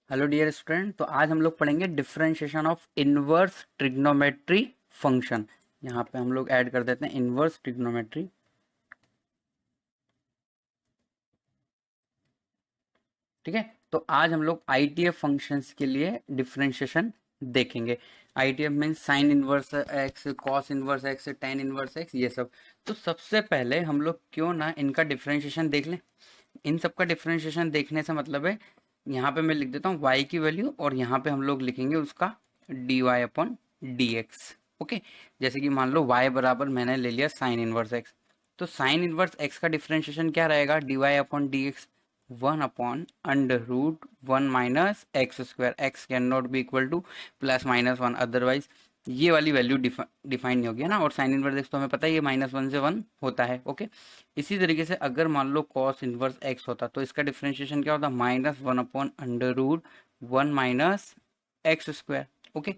Hello dear student. तो आज हम लोग पढ़ेंगे differentiation of inverse trigonometry function. यहाँ पे हम लोग ऐड कर देते हैं इनवर्स ट्रिग्नोमेट्री। ठीक है, तो आज हम लोग आईटीएफ फंक्शंस के लिए डिफरेंशिएशन देखेंगे। ITF means sign inverse X, cos inverse X, tan inverse X, ये सब। तो सबसे पहले हम लोग क्यों ना इनका डिफरेंशिएशन देख लें। इन सब का डिफरेंशिएशन देखने से मतलब है, यहाँ पे मैं लिख देता हूँ y की वैल्यू और यहाँ पे हम लोग लिखेंगे उसका dy अपॉन dx। ओके, जैसे कि मान लो y बराबर मैंने ले लिया साइन इनवर्स x, तो साइन इनवर्स x का डिफरेंशिएशन क्या रहेगा, dy upon dx, 1/√1 minus x square. X can not be equal to +-1, otherwise ये वाली वैल्यू डिफाइन नहीं होगी, है ना। और साइन इनवर्स एक्स तो हमें पता है ये -1 से 1 होता है। ओके, इसी तरीके से अगर मान लो कॉस इनवर्स एक्स होता तो इसका डिफरेंशिएशन क्या होता, -1/√1 माइनस एक्स स्क्वायर। ओके,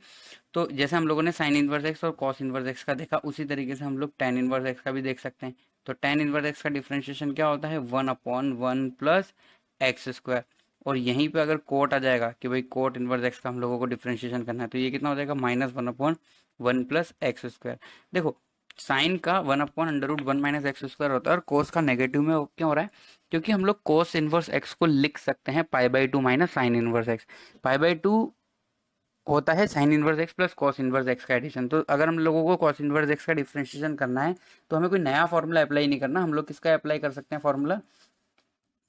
तो जैसे हम लोगों ने साइन इनवर्स एक्स और कॉस इनवर्स एक्स का देखा, उसी तरीके से हम लोग टेन इनवर्स एक्स का भी देख सकते हैं। तो टेन इनवर्स एक्स का डिफरेंशिएशन क्या होता है, 1/1 प्लस एक्स स्क्वायर। और यहीं पे अगर कोट आ जाएगा कि भाई कोट इनवर्स एक्स का हम लोगों को डिफरेंशिएशन करना है, तो ये कितना हो जाएगा, -1/1 प्लस एक्स स्क्वायर। देखो, साइन का 1/√1 माइनस एक्स स्क्वायर होता है और कोस का नेगेटिव में क्यों हो रहा है, क्योंकि हम लोग कोस इनवर्स एक्स को लिख सकते हैं π/2 माइनस साइन इनवर्स एक्स। π/2 होता है sine inverse x plus cos inverse X का एडिशन। तो अगर हम लोगों को कॉस इनवर्स एक्स का डिफरेंशिएशन करना है तो हमें कोई नया फॉर्मूला अप्लाई नहीं करना, हम लोग किसका अप्लाई कर सकते हैं फॉर्मूला,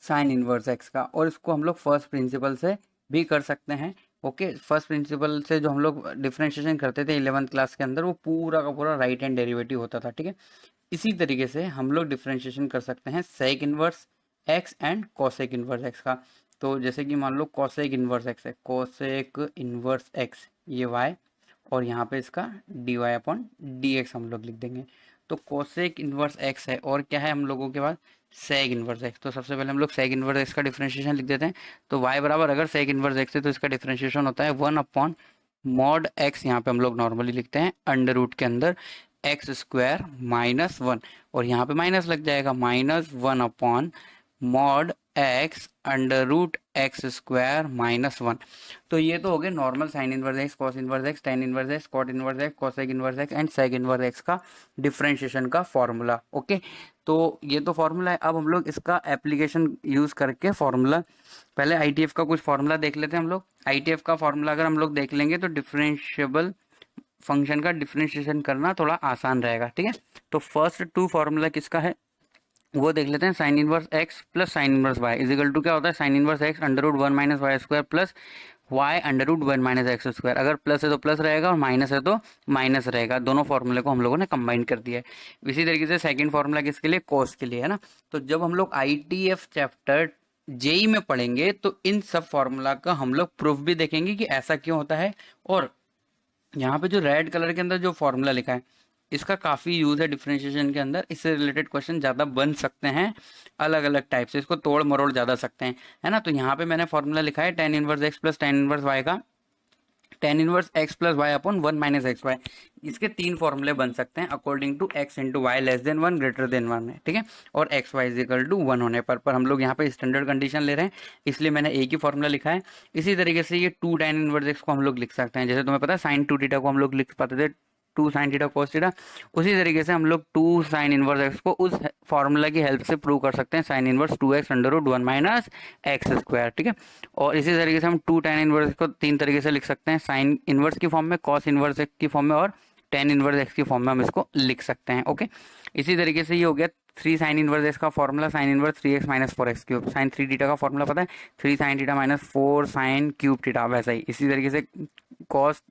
साइन इनवर्स एक्स का। और इसको हम लोग फर्स्ट प्रिंसिपल से भी कर सकते हैं। ओके, फर्स्ट प्रिंसिपल से जो हम लोग डिफरेंशिएशन करते थे 11th क्लास के अंदर, वो पूरा का पूरा राइट हैंड डेरिवेटिव होता था। ठीक है, इसी तरीके से हम लोग डिफरेंशिएशन कर सकते हैं sec inverse X and cosec inverse X का। तो जैसे कि मान लो कोसेक इनवर्स एक्स है, कोसेक इनवर्स एक्स ये y, और यहाँ पे इसका dy अपॉन dx हम लोग लिख देंगे। तो कोसेक इनवर्स एक्स है और क्या है हम लोगों के पास, सेक इनवर्स एक्स। तो सबसे पहले हम लोग सेक इनवर्स एक्स का डिफरेंशिएशन लिख देते हैं। तो y बराबर अगर सेक इनवर्स एक्स है तो इसका डिफरेंशिएशन होता है 1/mod x, यहाँ पे हम लोग नॉर्मली लिखते हैं अंडर रूट के अंदर एक्स स्क्वायर -1, और यहाँ पे माइनस लग जाएगा, -1/mod x under root x square -1। तो ये तो हो गए normal sine inverse X, cos inverse X, tan inverse X, cot inverse X, cosec inverse X and sec inverse X का डिफरेंशिएशन का फॉर्मूला। ओके, तो ये तो फॉर्मूला है। अब हम लोग इसका एप्लीकेशन यूज करके फॉर्मूला, पहले आईटीएफ का कुछ फॉर्मूला देख लेते हैं हम लोग। आईटीएफ का फॉर्मूला अगर हम लोग देख लेंगे तो डिफरेंशिएबल फंक्शन का डिफरेंशिएशन करना थोड़ा आसान रहेगा। ठीक है, तो फर्स्ट टू फॉर्मूला किसका है वो देख लेते हैं। Sine inverse x plus sine inverse Y is equal to क्या होता है, sine inverse X under root 1 minus Y square plus Y under root 1 minus x square. अगर प्लस है तो प्लस रहेगा और माइनस है तो माइनस रहेगा। दोनों फॉर्मूले को हम लोगों ने कंबाइन कर दिया है। इसी तरीके से सेकंड फॉर्मूला किसके लिए, कोस के लिए, है ना। तो जब हम लोग आईटीएफ चैप्टर जेई में पढ़ेंगे तो इन सब फॉर्मूला का हम लोग प्रूफ भी देखेंगे कि ऐसा क्यों होता है। और यहाँ पे जो रेड कलर के अंदर जो फॉर्मूला लिखा है, इसका काफी यूज है डिफरेंशिएशन के अंदर। इससे रिलेटेड क्वेश्चन ज्यादा बन सकते हैं, अलग अलग टाइप से इसको तोड़ मरोड़ ज्यादा सकते हैं, है ना। तो यहाँ पे मैंने फॉर्मूला लिखा है tan inverse x plus tan inverse y का, tan inverse x plus y upon 1 minus x y. इसके तीन फॉर्मूले बन सकते हैं according to x into y less than 1 greater than 1 है। ठीक है, और x y is equal to 1 होने पर हम लोग यहाँ पे स्टैंडर्ड कंडीशन ले रहे हैं, इसलिए मैंने एक ही फॉर्मूला लिखा है। इसी तरीके से ये टू टेन इनवर्स एक्स को हम लोग लिख सकते हैं, जैसे तुम्हें पता है साइन 2 थीटा को हम लोग लिख पाते थे 2 sin थीटा cos थीटा। उसी तरीके से हम लोग 2 sin इनवर्स एक्स को उस फॉर्मूला की हेल्प से प्रूव कर सकते हैं, sine inverse 2x under root 1 minus x square. ठीक है, और इसी तरीके से हम 2 tan इनवर्स को तीन तरीके से लिख सकते हैं, साइन इनवर्स की फॉर्म में, कॉस इनवर्स एक्स की फॉर्म में और टेन इनवर्स एक्स की फॉर्म में हम इसको लिख सकते हैं। ओके, इसी तरीके से ये हो गया 3 sin इनवर्स एक्स का formula, sine inverse 3x minus 4x cube. Sine 3 theta का फॉर्मूला पता है, 3 sin theta minus 4 sin³ theta. वैसा ही इसी तरीके से कॉस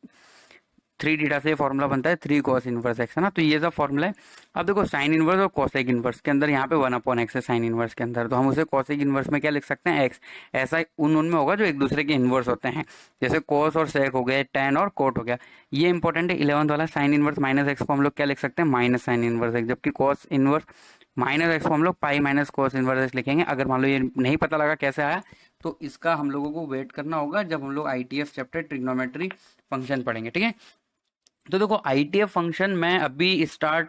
3 थीटा से फॉर्मूला बनता है 3 cos इनवर्स एक्स, है ना। तो ये सब फॉर्मूला है। अब देखो साइन इनवर्स और कॉसेक इनवर्स के अंदर यहाँ पे 1/x है साइन इनवर्स के अंदर, तो हम उसे कॉसेक इनवर्स में क्या लिख सकते हैं, x। ऐसा उनमें होगा जो एक दूसरे के इनवर्स होते हैं, जैसे कॉस और सेक हो गए, टेन और कोट हो गया। ये इंपॉर्टेंट है 11th वाला। साइन इनवर्स माइनस एक्स को हम लोग क्या लिख सकते हैं, माइनस साइन इनवर्स एक्स, जबकि कॉस इनवर्स माइनस एक्स को हम लोग pi minus cos inverse x लिखेंगे। अगर मान लो ये नहीं पता लगा कैसे आया, तो इसका हम लोगों को वेट करना होगा जब हम लोग आईटीएफ चैप्टर ट्रिग्नोमेट्री फंक्शन पढ़ेंगे। ठीक है, तो देखो आईटीएफ फंक्शन मैं अभी स्टार्ट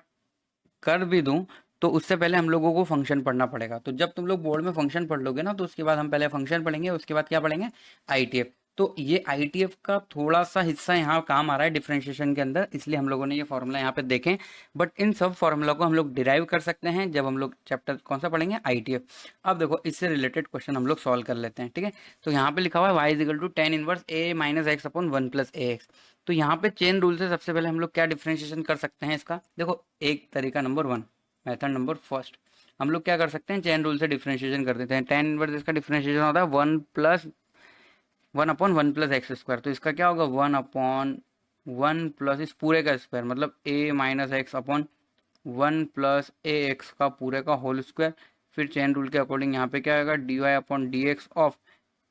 कर भी दूं तो उससे पहले हम लोगों को फंक्शन पढ़ना पड़ेगा। तो जब तुम लोग बोर्ड में फंक्शन पढ़ लोगे ना, तो उसके बाद हम पहले फंक्शन पढ़ेंगे, उसके बाद क्या पढ़ेंगे, आईटीएफ। तो ये ITF का थोड़ा सा हिस्सा यहाँ काम आ रहा है डिफरेंशिएशन के अंदर, इसलिए हम लोगों ने ये फॉर्मूला यहाँ पे देखें। बट इन सब फॉर्मूला को हम लोग डिराइव कर सकते हैं जब हम लोग चैप्टर कौन सा पढ़ेंगे, ITF। अब देखो इससे रिलेटेड क्वेश्चन हम लोग सॉल्व कर लेते हैं, ठीक है। तो यहाँ पे लिखा हुआ है y is equal to tan inverse a minus X upon 1 plus A X. तो यहाँ पे चेन रूल से सबसे पहले हम लोग क्या डिफरेंशिएशन कर सकते हैं इसका, देखो एक तरीका नंबर 1, मेथड नंबर फर्स्ट, हम लोग क्या कर सकते हैं, चेन रूल से डिफरेंशिएशन कर देते हैं। tan इनवर्स इसका डिफरेंशिएशन होता है 1 अपॉन 1 प्लस एक्स स्क्वायर। तो इसका क्या होगा 1 अपॉन 1 प्लस इस पूरे का स्क्वायर, मतलब a minus X upon 1 plus A x का पूरे का होल स्क्वायर। फिर चेन रूल के अकॉर्डिंग यहाँ पे क्या आएगा dy upon D x of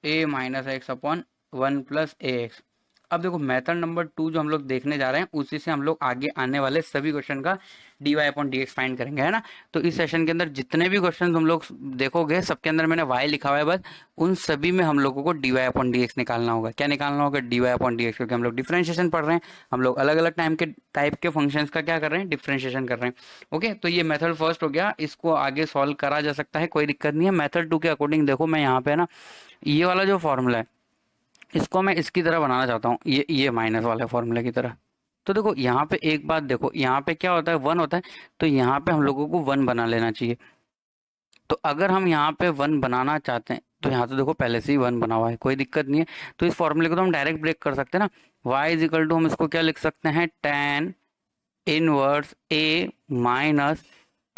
a minus X upon 1 plus A x. अब देखो मेथड नंबर 2 जो हम लोग देखने जा रहे हैं उसी से हम लोग आगे आने वाले सभी क्वेश्चन का dy upon D x find करेंगे, है ना। तो इस सेशन के अंदर जितने भी क्वेश्चन हम लोग देखोगे सबके अंदर मैंने y लिखा हुआ है, बस उन सभी में हम लोगों को dy अपॉन डी एक्स निकालना होगा। क्या निकालना होगा, dy अपॉन डी एक्स, क्योंकि हम लोग डिफरेंशिएशन पढ़ रहे हैं, हम लोग अलग अलग टाइप के फंक्शंस का क्या कर रहे हैं, डिफरेंशिएशन कर रहे हैं। ओके, तो ये मेथड फर्स्ट हो गया, इसको आगे सॉल्व करा जा सकता है, कोई दिक्कत नहीं है। मेथड 2 के अकॉर्डिंग देखो मैं यहाँ पे ना ये वाला जो फॉर्मूला है इसको मैं इसकी तरह बनाना चाहता हूँ, ये माइनस वाले फॉर्मूले की तरह। तो देखो यहाँ पे एक बात देखो, यहाँ पे क्या होता है 1 होता है, तो यहाँ पे हम लोगों को 1 बना लेना चाहिए। तो अगर हम यहाँ पे 1 बनाना चाहते हैं तो यहाँ तो देखो पहले से ही 1 बना हुआ है, कोई दिक्कत नहीं है। तो इस फॉर्मूले को तो हम डायरेक्ट ब्रेक कर सकते हैं ना, y इज इक्वल टू हम इसको क्या लिख सकते हैं, tan inverse a minus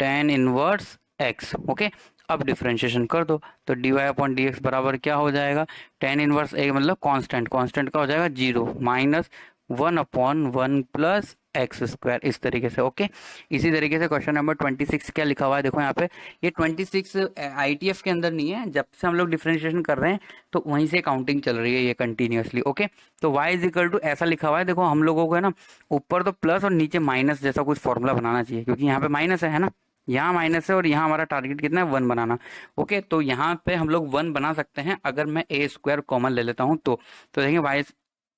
tan inverse x। Okay, अब डिफरेंशिएशन कर दो तो dy अपॉन डी एक्स बराबर क्या हो जाएगा, tan इनवर्स a मतलब कांस्टेंट, कांस्टेंट का हो जाएगा 0 minus 1 upon 1 plus x square, इस तरीके से। ओके, इसी तरीके से क्वेश्चन नंबर 26 क्या लिखा हुआ है, देखो यहाँ पे ये 26 ITF के अंदर नहीं है, जब से हम लोग डिफरेंशिएशन कर रहे हैं तो वहीं से काउंटिंग चल रही है ये कंटिन्यूअसली। ओके, तो y इज इक्वल टू ऐसा लिखा हुआ है, देखो हम लोगों को है ना ऊपर तो प्लस और नीचे माइनस जैसा कुछ फॉर्मूला बनाना चाहिए, क्योंकि यहाँ पे माइनस है ना, यहाँ माइनस है और यहाँ हमारा टारगेट कितना है 1 बनाना। ओके, तो यहाँ पे हम लोग 1 बना सकते हैं अगर मैं a स्क्वायर कॉमन ले लेता हूँ तो देखेंगे y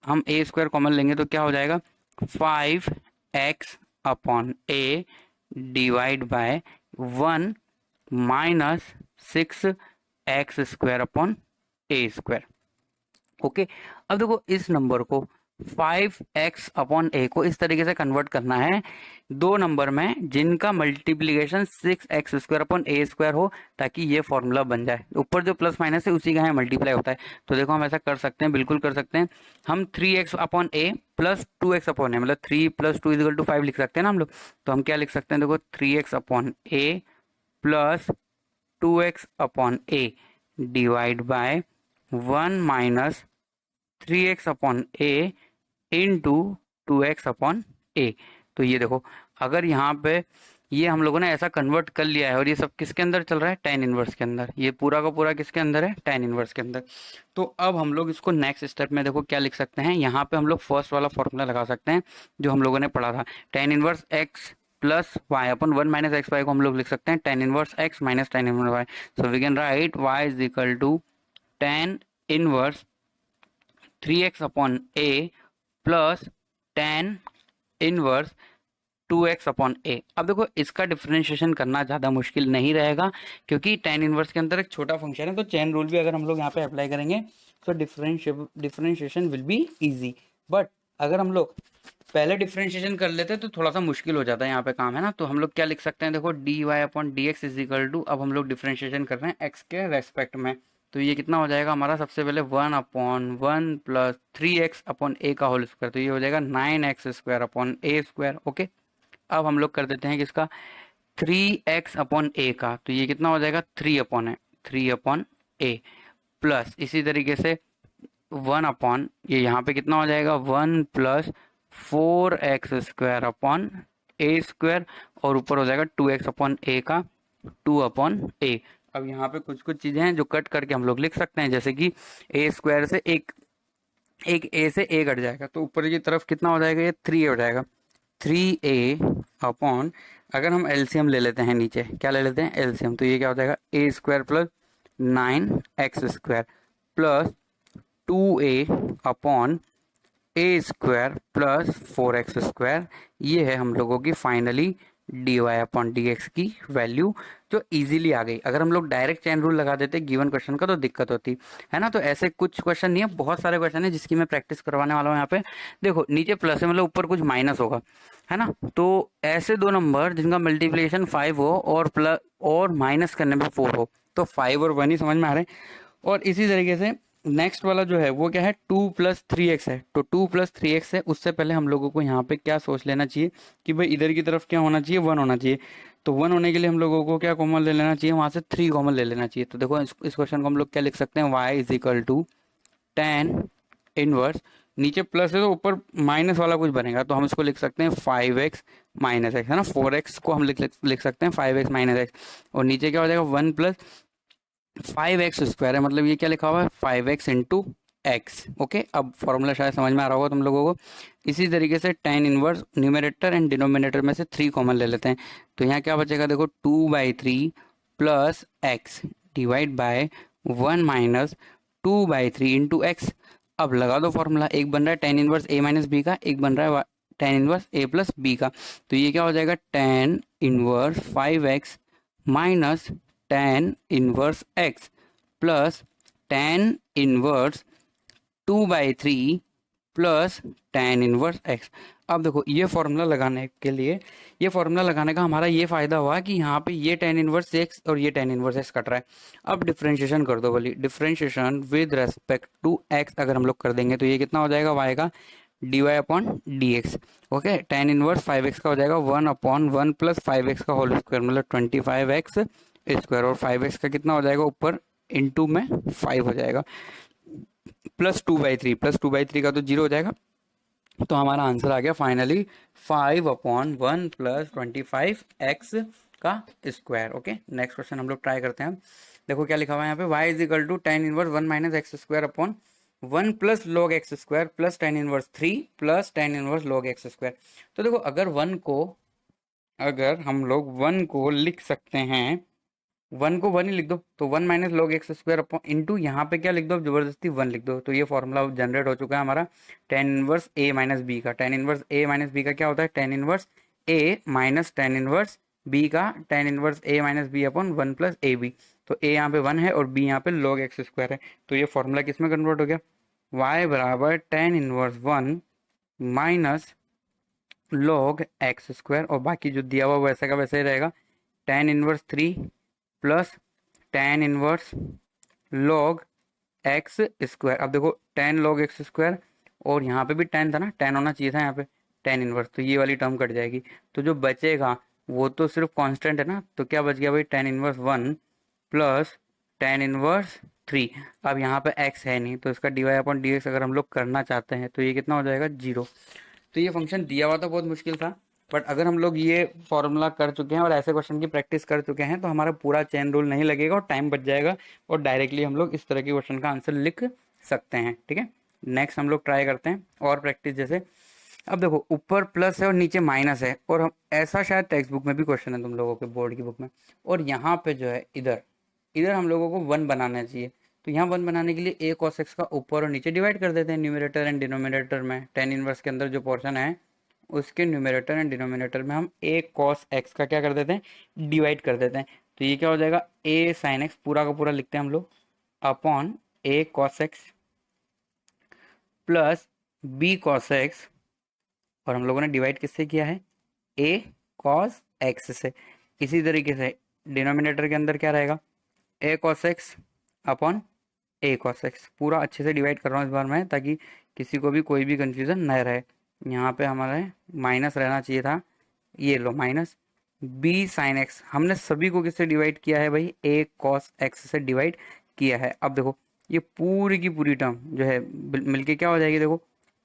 हम a स्क्वायर कॉमन लेंगे तो क्या हो जाएगा 5x upon a divide by 1 minus 6x square upon a square. Okay, अब देखो इस नंबर को 5x अपॉन a को इस तरीके से कन्वर्ट करना है दो नंबर में जिनका multiplication 6x square upon a square हो, ताकि ये फॉर्मूला बन जाए। ऊपर जो प्लस माइनस है उसी का है मल्टीप्लाई होता है। तो देखो हम ऐसा कर सकते हैं, बिल्कुल कर सकते हैं। हम 3x upon a plus 2x upon a, मतलब 3 प्लस 2 इक्वल टू 5 लिख सकते हैं ना हम लोग। तो हम क्या लिख सकते हैं, देखो 3x upon a plus 2x upon a divide by 1 minus 3x upon a into 2x upon a। तो ये देखो अगर यहाँ पे ये हम लोगों ने ऐसा कन्वर्ट कर लिया है और ये सब किसके अंदर चल रहा है, tan इनवर्स के अंदर, ये पूरा का पूरा किसके अंदर है, tan इनवर्स के अंदर। तो अब हम लोग इसको नेक्स्ट स्टेप में देखो क्या लिख सकते हैं, यहाँ पे हम लोग फर्स्ट वाला फॉर्मूला लगा सकते हैं जो हम लोगों ने पढ़ा था, tan inverse x plus y upon 1 minus x y को हम लोग लिख सकते हैं tan inverse x minus tan inverse y. So we can write y is equal to tan inverse 3x upon a plus tan inverse 2x upon a। अब देखो इसका differentiation करना ज़्यादा मुश्किल नहीं रहेगा, क्योंकि tan इनवर्स के अंदर एक छोटा फंक्शन है, तो चेन रूल भी अगर हम लोग यहाँ पे अप्लाई करेंगे तो differentiation will be easy. But अगर हम लोग पहले डिफरेंशिएशन कर लेते हैं तो थोड़ा सा मुश्किल हो जाता है यहाँ पे काम, है ना। तो हम लोग क्या लिख सकते हैं, देखो dy upon D x is equal to, अब हम लोग डिफरेंशिएशन कर रहे हैं x के रेस्पेक्ट में, तो ये कितना हो जाएगा हमारा, सबसे पहले 1 upon 1 plus 3x upon a का होल स्क्वायर, तो ये हो जाएगा 9x square upon a square. Okay, अब हम लोग कर देते हैं किसका, 3x अपॉन a का, तो ये कितना हो जाएगा 3 अपॉन a प्लस इसी तरीके से 1 अपॉन ये यहाँ पे कितना हो जाएगा 1 plus 4x square upon a square, और ऊपर हो जाएगा 2x अपॉन a का 2 अपॉन a। अब यहाँ पे कुछ कुछ चीजें हैं जो कट करके हम लोग लिख सकते हैं, जैसे कि a स्क्वायर से एक a से a कट जाएगा, तो ऊपर की तरफ कितना हो जाएगा, ये 3 हो जाएगा, 3a अपॉन, अगर हम एलसीएम ले लेते हैं नीचे, क्या ले लेते हैं एलसीएम, तो ये क्या हो जाएगा a square plus 9x square plus 2a upon a square plus 4x square. ये है हम लोगों की finally D Y upon D x की वैल्यू जो इजीली आ गई। अगर हम लोग डायरेक्ट चेन रूल लगा देते गिवन क्वेश्चन का तो दिक्कत होती है ना। तो ऐसे कुछ क्वेश्चन नहीं है, बहुत सारे क्वेश्चन है जिसकी मैं प्रैक्टिस करवाने वाला हूँ यहाँ पे। देखो नीचे प्लस है मतलब ऊपर कुछ माइनस होगा, है ना। तो ऐसे दो नंबर जिनका मल्टीप्लिकेशन 5 हो और प्लस और माइनस करने पे 4 हो, तो 5 और 1 ही समझ में आ रहे हैं। और इसी तरीके से नेक्स्ट वाला जो है वो क्या है, 2+3x है। तो 2+3x है, उससे पहले हम लोगों को यहाँ पे क्या सोच लेना चाहिए कि भाई इधर की तरफ क्या होना चाहिए, 1 होना चाहिए। तो 1 होने के लिए हम लोगों को क्या कॉमन ले लेना चाहिए, वहां से 3 कॉमन ले लेना चाहिए। तो देखो इस क्वेश्चन को हम लोग क्या लिख सकते हैं, y = tan 1, नीचे प्लस है तो ऊपर माइनस वाला कुछ बनेगा, तो हम इसको लिख सकते हैं 5x माइनस एक्स, है ना। 4x को हम लिख सकते हैं 5x माइनस एक्स, और नीचे क्या हो जाएगा 1+5x² है, मतलब ये क्या लिखा हुआ है 5x इंटू एक्स। ओके, अब फॉर्मूला शायद समझ में आ रहा होगा तुम लोगों को। इसी तरीके से tan inverse numerator and denominator में से 3 कॉमन ले लेते हैं। तो यहाँ क्या बचेगा, देखो 2/3 plus X divide by 1 minus 2/3 into X. अब लगा दो फॉर्मूला, एक बन रहा है tan inverse a minus B का, एक बन रहा है tan inverse a plus B का। तो ये क्या हो जाएगा tan inverse 5x minus tan inverse x plus tan inverse 2/3 plus tan inverse x। अब देखो ये फॉर्मूला लगाने के लिए, ये फॉर्मूला लगाने का हमारा ये फायदा हुआ कि यहाँ पे ये tan इनवर्स x और ये tan इनवर्स x कट रहा है। अब डिफरेंशिएशन कर दो, बोली differentiation with respect to x अगर हम लोग कर देंगे तो ये कितना हो जाएगा, y का dy upon dx। Okay, tan inverse 5x का हो जाएगा 1/1 प्लस 5x का होल स्क्वायर, मतलब 25x स्क्वायर, और 5x का कितना हो जाएगा ऊपर इंटू में 5 हो जाएगा, प्लस 2/3, प्लस 2/3 का तो 0 हो जाएगा। तो हमारा आंसर आ गया फाइनली 5/1 प्लस 25x का स्क्वायर। ओके, नेक्स्ट क्वेश्चन हम लोग ट्राई करते हैं। देखो क्या लिखा हुआ है यहाँ पे, y = tan inverse 1 minus x square upon 1 plus log x square plus tan inverse 3 plus tan inverse log x square. तो देखो अगर हम लोग 1 को लिख सकते हैं, 1 को 1 ही लिख दो, तो 1 minus log x square upon into यहाँ पे क्या लिख दो, जबरदस्ती 1 लिख दो। तो ये फॉर्मूला जनरेट हो चुका है हमारा tan inverse a minus B का। tan inverse a minus B का क्या होता है, tan inverse a minus tan inverse b का tan inverse a minus B upon 1 plus A B. तो a यहाँ पे 1 है और b यहाँ पे लॉग एक्स स्क्वायर है। तो ये फॉर्मूला किस में कन्वर्ट हो गया, y बराबर tan inverse 1 minus log x square, और बाकी जो दिया हुआ वैसे का वैसे ही रहेगा, tan inverse 3 plus tan inverse log x square. अब देखो tan log एक्स स्क्वायर, और यहाँ पे भी tan था ना, tan होना चाहिए था यहाँ पे tan इनवर्स, तो ये वाली टर्म कट जाएगी। तो जो बचेगा वो तो सिर्फ कांस्टेंट है ना, तो क्या बच गया भाई tan inverse 1 plus tan inverse 3। अब यहाँ पे x है नहीं, तो इसका dy अपॉन dx अगर हम लोग करना चाहते हैं तो ये कितना हो जाएगा 0। तो ये फंक्शन दिया हुआ तो बहुत मुश्किल था, बट अगर हम लोग ये फॉर्मूला कर चुके हैं और ऐसे क्वेश्चन की प्रैक्टिस कर चुके हैं तो हमारा पूरा चेन रूल नहीं लगेगा और टाइम बच जाएगा, और डायरेक्टली हम लोग इस तरह के क्वेश्चन का आंसर लिख सकते हैं। ठीक है, नेक्स्ट हम लोग ट्राई करते हैं और प्रैक्टिस जैसे। अब देखो ऊपर प्लस है और नीचे माइनस है, और हम ऐसा शायद टेक्स्ट बुक में भी क्वेश्चन है तुम लोगों के बोर्ड की बुक में, और यहाँ पे जो है इधर इधर हम लोगों को 1 बनाना चाहिए। तो यहाँ 1 बनाने के लिए a cos x का ऊपर और नीचे डिवाइड कर देते हैं न्यूमरेटर एंड डिनोमिनेटर में। tan इनवर्स के अंदर जो पोर्शन है उसके न्यूमरेटर एंड डिनोमिनेटर में हम a cos x का क्या कर देते हैं, डिवाइड कर देते हैं। तो ये क्या हो जाएगा a sin x, पूरा का पूरा लिखते हैं हम लोग, upon a cos x plus b cos x, और हम लोगों ने डिवाइड किससे किया है, a cos x से। इसी तरीके से डिनोमिनेटर के अंदर क्या रहेगा, a cos x upon a cos x। पूरा अच्छे से डिवाइड कर रहा हूँ इस बार मैं, ताकि किसी को भी कोई भी कंफ्यूजन न रहे। यहाँ पे हमारे माइनस रहना चाहिए था, ये लो माइनस b sin x। हमने सभी को किससे डिवाइड किया है भाई, a cos x से डिवाइड किया है। अब देखो ये पूरी की पूरी टर्म जो है मिलके क्या हो जाएगी, देखो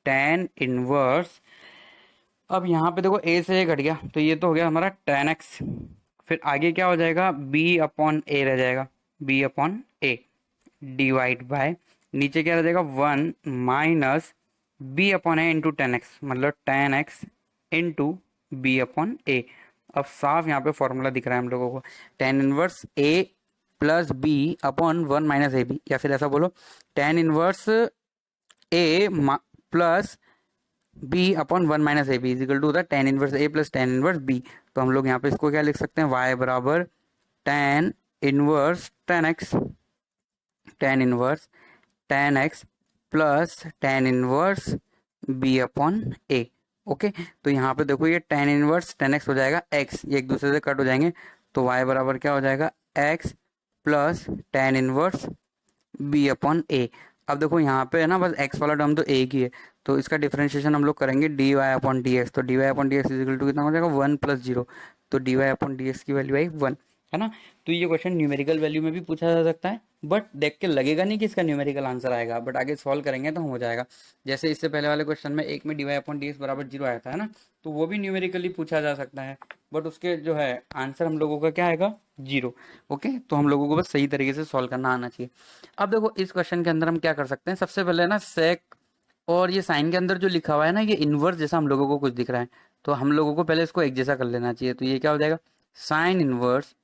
tan इनवर्स, अब यहाँ पे देखो a से a घट गया तो ये तो हो गया हमारा tan x, फिर आगे क्या हो जाएगा b अपॉन a रह जाएगा, b upon a divide by नीचे क्या रह जाएगा 1 minus b upon a into tan X, मतलब tan x into B upon a। अब साफ यहाँ पे फॉर्मूला दिख रहा है हम लोगों को, tan inverse a plus B upon 1 minus A B, या फिर ऐसा बोलो tan inverse a plus B upon one minus A B is equal to होता है tan inverse A plus tan inverse B. तो हम लोग यहाँ पे इसको क्या लिख सकते हैं, वाई बराबर tan inverse tan x, tan inverse tan x plus tan inverse b upon a. Okay, तो यहाँ पे देखो ये टेन इनवर्स टेन एक्स हो जाएगा एक्स, ये एक दूसरे से कट हो जाएंगे, तो वाई बराबर क्या हो जाएगा x plus tan inverse b upon a. अब देखो यहाँ पे है ना बस एक्स वाला टर्म तो एक ही है, तो इसका डिफरेंशिएशन हम लोग करेंगे d Y upon D x, तो d Y upon D x is equal to कितना हो जाएगा वन प्लस जीरो, तो d Y upon D x की वैल्यू आई वन, है ना। तो ये क्वेश्चन न्यूमेरिकल वैल्यू में भी पूछा जा सकता है, बट देख के लगेगा नहीं कि इसका न्यूमेरिकल आंसर आएगा, बट आगे सॉल्व करेंगे तो हो जाएगा। जैसे इससे पहले वाले क्वेश्चन में एक में D Y upon D X बराबर जीरो आया था, है ना, तो वो भी न्यूमेरिकली पूछा जा सकता है, बट उसके जो है आंसर हम लोगों का क्या आएगा जीरो। ओके, तो हम लोगों को बस सही तरीके से सॉल्व करना आना चाहिए। अब देखो इस क्वेश्चन के अंदर हम क्या कर सकते हैं, सबसे पहले ना सेक और ये साइन के अंदर जो लिखा हुआ है ना ये इनवर्स जैसा हम लोगों को कुछ दिख रहा है, तो हम लोगों को पहले इसको एक जैसा कर लेना चाहिए। तो ये क्या हो जाएगा sine inverse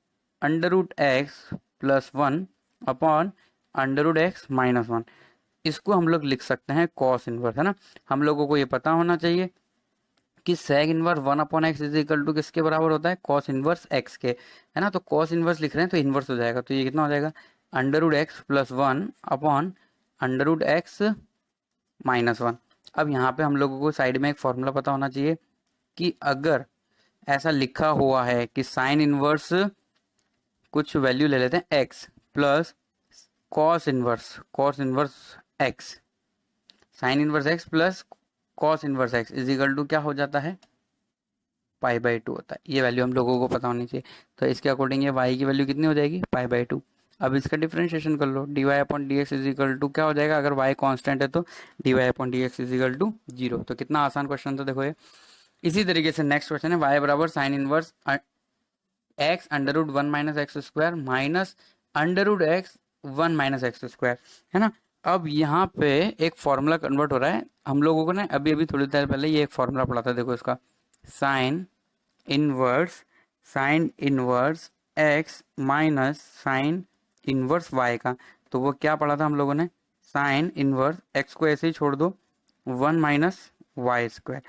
under root X plus one upon under root X minus one, इसको हम लोग लिख सकते हैं कॉस इनवर्स, है ना। हम लोगों को ये पता होना चाहिए कि sec inverse one upon X is equal to किसके बराबर होता है कॉस इनवर्स एक्स के, है ना। तो कॉस इनवर्स लिख रहे हैं तो इनवर्स हो जाएगा, तो ये कितना हो जाएगा under root X plus one upon under root X minus one. अब यहाँ पे हम लोगों को साइड में एक फॉर्मूला पता होना चाहिए कि अगर ऐसा लिखा हुआ है कि साइन इनवर्स कुछ वैल्यू ले लेते हैं X plus cos inverse X, sine inverse x plus cos inverse X is equal to क्या हो जाता है पाई बाई टू होता है। ये वैल्यू हम लोगों को पता होनी चाहिए, तो इसके अकॉर्डिंग ये वाई की वैल्यू कितनी हो जाएगी पाई बाई टू। अब इसका डिफरेंशिएशन कर लो, d Y upon D x is equal to क्या हो जाएगा, अगर वाई कांस्टेंट है तो d Y upon D x is equal to zero. तो कितना आसान क्वेश्चन था देखो ये। इसी तरीके से नेक्स्ट क्वेश्चन है वाई बराबर sine inverse X under root one minus x square minus under root X one minus x square, है ना। अब यहाँ पे एक फॉर्मूला कन्वर्ट हो रहा है, हम लोगों को ना अभी अभी थोड़ी देर पहले ये एक फॉर्मूला पढ़ा था, देखो इसका sine inverse x minus sine inverse y का, तो वो क्या पढ़ा था हम लोगों ने, साइन इनवर्स एक्स को ऐसे ही छोड़ दो one minus Y square,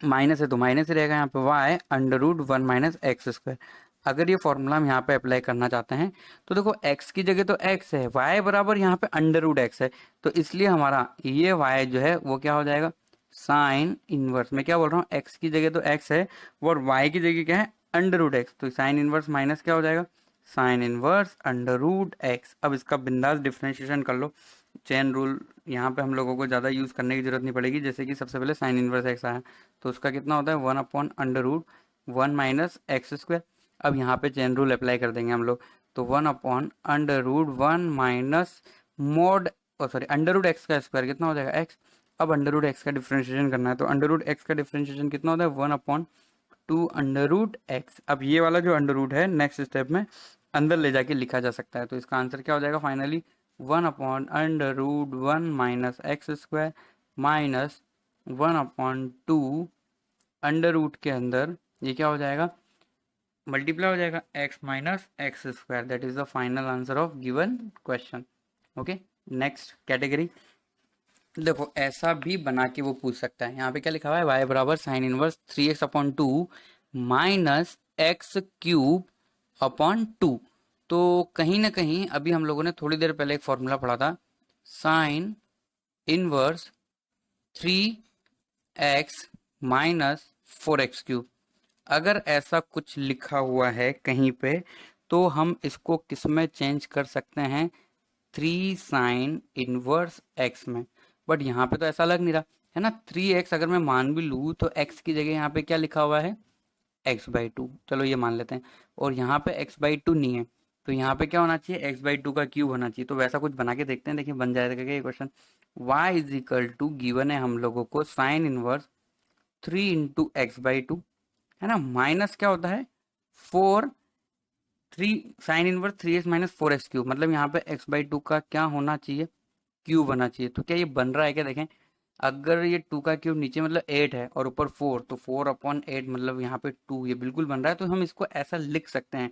minus है तो माइनस ही रहेगा यहाँ पे y under root one minus x square. अगर ये फॉर्मूला हम यहाँ पे अप्लाई करना चाहते हैं तो देखो x की जगह तो x है, y बराबर यहाँ पे अंडर रूट एक्स है, तो इसलिए हमारा ये y जो है वो क्या हो जाएगा साइन इनवर्स, मैं क्या बोल रहा हूँ x की जगह तो x है और y की जगह क्या है अंडर रूट एक्स, तो साइन इनवर्स माइनस क्या हो जाएगा sine inverse under root x. अब इसका बिंदास डिफ्रेंशिएशन कर लो, चेन रूल यहाँ पे हम लोगों को ज़्यादा यूज़ करने की जरूरत नहीं पड़ेगी। जैसे कि सबसे पहले साइन इनवर्स एक्स आया तो उसका कितना होता है one upon under root one minus x square. अब यहाँ पे चेन रूल अप्लाई कर देंगे हम लोग, तो one upon under root one minus mod sorry under root x का स्क्वायर कितना हो जाएगा एक्स। अब अंडर रूट एक्स का डिफ्रेंशिएशन करना है, तो अंडर रूट एक्स का डिफ्रेंशिएशन कितना होता है one upon two under root x. अब ये वाला जो अंडर रूट है नेक्स्ट स्टेप में अंदर ले जाके लिखा जा सकता है, तो इसका आंसर क्या हो जाएगा finally one upon under root one minus x square minus one upon two under root के अंदर ये क्या हो जाएगा मल्टीप्लाई हो जाएगा x minus x square. That is the final answer of given question. Okay, next category देखो ऐसा भी बना के वो पूछ सकता है। यहाँ पे क्या लिखा हुआ है वाई बराबर sine inverse three x upon two minus x cube upon two. तो कहीं ना कहीं अभी हम लोगों ने थोड़ी देर पहले एक फॉर्मूला पढ़ा था sign inverse three x minus four x cube. अगर ऐसा कुछ लिखा हुआ है कहीं पे तो हम इसको किस में चेंज कर सकते हैं थ्री साइन इनवर्स एक्स में, बट यहाँ पे तो ऐसा लग नहीं रहा है ना। थ्री एक्स अगर मैं मान भी लूँ तो एक्स की जगह यहाँ पे क्या लिखा हुआ है एक्स बाई टू, चलो ये मान लेते हैं, और यहाँ पे एक्स बाई टू नहीं है, तो यहाँ पे क्या होना चाहिए एक्स बाई टू का क्यूब होना चाहिए। तो वैसा कुछ बना के देखते हैं, देखिए बन जाएगा क्या ये question. y is equal to given है हम लोगों को sine inverse three into x by two, है ना, माइनस क्या होता है four three sine inverse three x minus four x cube, मतलब यहाँ पे एक्स बाई टू का क्या होना चाहिए क्यूब होना चाहिए। तो क्या ये बन रहा है क्या देखें, अगर ये टू का क्यूब नीचे मतलब एट है और ऊपर फोर, तो फोर अपॉन एट मतलब यहाँ पे टू, ये बिल्कुल बन रहा है, तो हम इसको ऐसा लिख सकते हैं।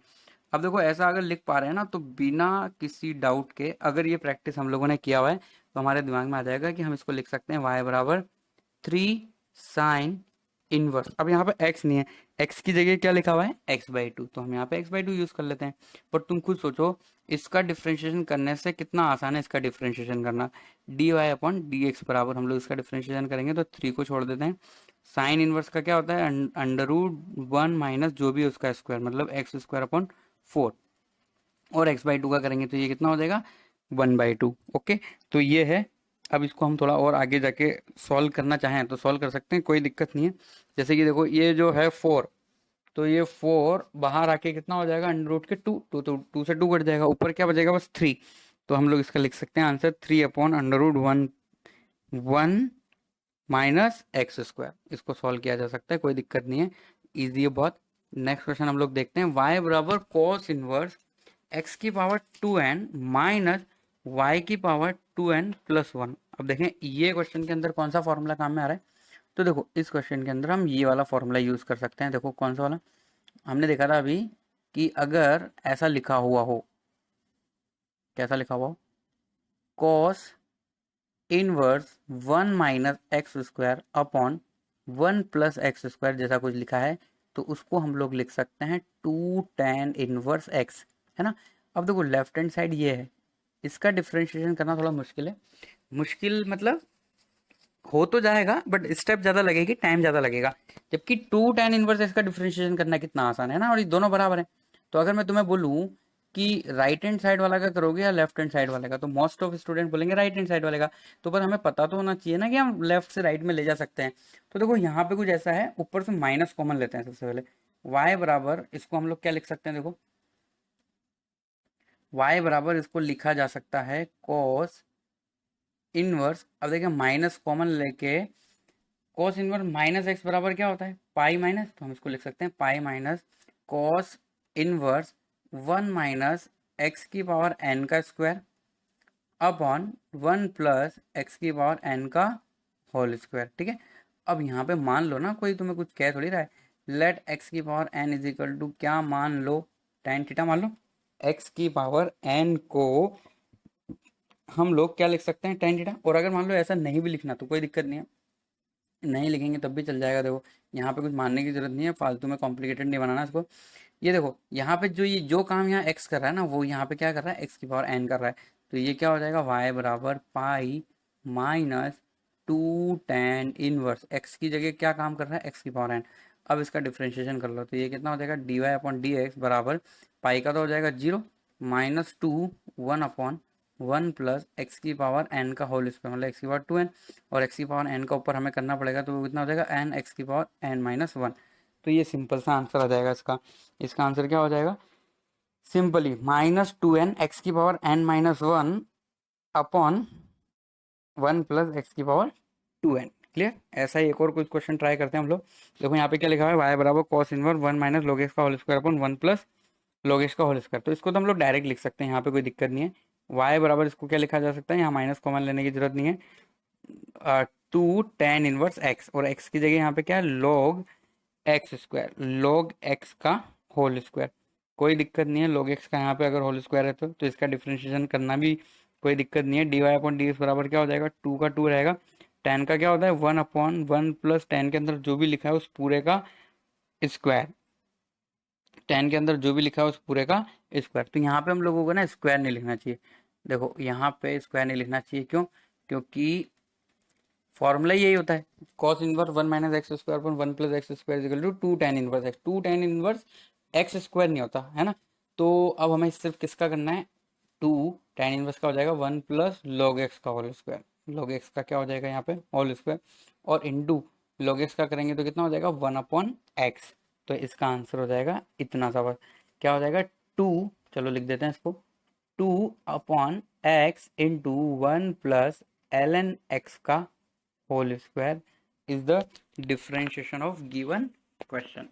अब देखो ऐसा अगर लिख पा रहे हैं ना तो बिना किसी डाउट के अगर ये प्रैक्टिस हम लोगों ने किया हुआ है तो हमारे दिमाग में आ जाएगा कि हम इसको लिख सकते हैं वाई बराबर 3 साइन इनवर्स। अब यहाँ पे x नहीं है, x की जगह क्या लिखा हुआ है x/2, तो हम यहाँ पे x/2 यूज कर लेते हैं। पर तुम खुद सोचो इसका डिफरेंशिएशन करने से कितना आसान है इसका डिफरेंशिएशन करना। dy/dx बराबर हम लोग इसका डिफरेंशिएशन करेंगे तो 3 को छोड़ देते हैं। साइन इनवर्स का क्या होता है √1 माइनस जो भी उसका स्क्वायर, मतलब x²/4, और x/2 का करेंगे तो ये कितना हो जाएगा 1/2। ओके, तो ये है। अब इसको हम थोड़ा और आगे जाके सॉल्व करना चाहें तो सॉल्व कर सकते हैं, कोई दिक्कत नहीं है। जैसे कि देखो ये जो है 4, तो ये 4 बाहर आके कितना हो जाएगा √2, तो 2 से 2 कट जाएगा, ऊपर क्या बचेगा बस 3। तो हम लोग इसका लिख सकते हैं आंसर 3/√1 1 माइनस x²। इसको सॉल्व किया जा सकता है, कोई दिक्कत नहीं है, इजी है बहुत। नेक्स्ट क्वेश्चन हम लोग देखते हैं, y बराबर cos inverse x⁴n minus y⁴n+1। अब देखें ये क्वेश्चन के अंदर कौन सा फॉर्मूला काम में आ रहा है। तो देखो इस क्वेश्चन के अंदर हम ये वाला फॉर्मूला यूज कर सकते हैं। देखो कौन सा वाला हमने देखा था अभी, कि अगर ऐसा लिखा हुआ हो, कैसा लिखा हुआ हो, cos inverse 1 minus x² upon 1 plus x², जैसा कुछ लिखा है, तो उसको हम लोग लिख सकते हैं 2 tan इनवर्स x, है ना। अब देखो लेफ्ट हैंड साइड ये है, इसका डिफरेंशिएशन करना थोड़ा मुश्किल है। मुश्किल मतलब हो तो जाएगा बट स्टेप ज्यादा लगेगी, टाइम ज्यादा लगेगा। जबकि 2 tan इनवर्स x का डिफरेंशिएशन करना कितना आसान है ना, और ये दोनों बराबर है। तो अगर मैं तुम्हें बोलूं कि राइट हैंड साइड वाला का करोगे या लेफ्ट हैंड साइड वाले का, तो मोस्ट ऑफ स्टूडेंट बोलेंगे राइट हैंड साइड वाले का। तो पर हमें पता तो होना चाहिए ना कि हम लेफ्ट से राइट में ले जा सकते हैं। तो देखो यहाँ पे कुछ ऐसा है, ऊपर से माइनस कॉमन लेते हैं सबसे पहले। y बराबर इसको हम लोग क्या लिख सकते हैं, देखो y बराबर इसको लिखा जा सकता है cos इनवर्स। अब देखिए माइनस कॉमन लेके cos इनवर्स माइनस एक्स बराबर क्या होता है पाई माइनस, तो हम इसको लिख सकते हैं pi minus cos inverse 1 minus x⁴n² upon 1 plus x⁴n का होल स्क्वायर। ठीक है, अब यहाँ पे मान लो ना, कोई तुम्हें कुछ कह थोड़ी रहा है, late x⁴n is equal to क्या मान लो, tan थीटा मान लो। x⁴n को हम लोग क्या लिख सकते हैं tan थीटा। और अगर मान लो ऐसा नहीं भी लिखना तो कोई दिक्कत नहीं है, नहीं लिखेंगे तब भी चल जाएगा। देखो यहाँ पे कुछ मानने की जरूरत नहीं है, फालतू में कॉम्प्लिकेटेड नहीं बनाना इसको। ये देखो यहाँ पे जो काम यहाँ x कर रहा है ना, वो यहाँ पे क्या कर रहा है x⁴n कर रहा है। तो ये क्या हो जाएगा y बराबर pi minus 2 tan inverse x की जगह क्या काम कर रहा है x⁴n। अब इसका डिफ्रेंशिएशन कर लो तो ये कितना हो जाएगा dy/dx बराबर पाई का तो हो जाएगा 0 माइनस 2 1/1 प्लस x⁴n का होल स्क्वायर, मतलब x⁴2n, और x⁴n का ऊपर हमें करना पड़ेगा तो कितना हो जाएगा n x⁴n-1। तो ये सिंपल सा आंसर आ जाएगा इसका। इसका आंसर क्या हो जाएगा simply -2n x⁴n-1 upon 1 plus x⁴2n। Clear. ऐसा ही एक और कुछ क्वेश्चन ट्राई करते हैं हम लोग। देखो यहाँ पे क्या लिखा है y बराबर cos inverse 1 minus log x का whole square upon 1 plus log x का होल स्क्वायर। तो इसको तो हम लोग डायरेक्ट लिख सकते हैं, यहाँ पे कोई दिक्कत नहीं है। y बराबर इसको क्या लिखा जा सकता है, यहाँ माइनस कॉमन लेने की जरूरत नहीं है, 2 tan इनवर्स x, और x की जगह यहाँ पे क्या है log x², log x का होल स्क्वायर। कोई दिक्कत नहीं है, log x का यहाँ पे अगर होल स्क्वायर है तो इसका डिफरेंशिएशन करना भी कोई दिक्कत नहीं है। dy/dx बराबर क्या हो जाएगा 2 का 2 रहेगा, tan का क्या होता है 1/1 प्लस tan के अंदर जो भी लिखा है उस पूरे का स्क्वायर, tan के अंदर जो भी लिखा है उस पूरे का स्क्वायर। तो यहाँ पे हम लोगों को ना स्क्वायर नहीं लिखना चाहिए। देखो यहाँ पे स्क्वायर नहीं लिखना चाहिए, क्यों, क्योंकि फॉर्मूला यही होता है cos inverse 1 minus x² upon 1 plus x² equal to 2 tan inverse x। 2 tan inverse x² नहीं होता है ना। तो अब हमें सिर्फ किसका करना है, 2 tan इनवर्स का हो जाएगा 1 प्लस log x का होल स्क्वायर। log x का क्या हो जाएगा यहाँ पे होल स्क्वायर, और इनटू log x का करेंगे तो कितना हो जाएगा 1/x। तो इसका आंसर हो जाएगा इतना सा बस, क्या हो जाएगा 2, चलो लिख देते हैं इसको, 2/x into 1 plus ln x का whole square is the differentiation of given question।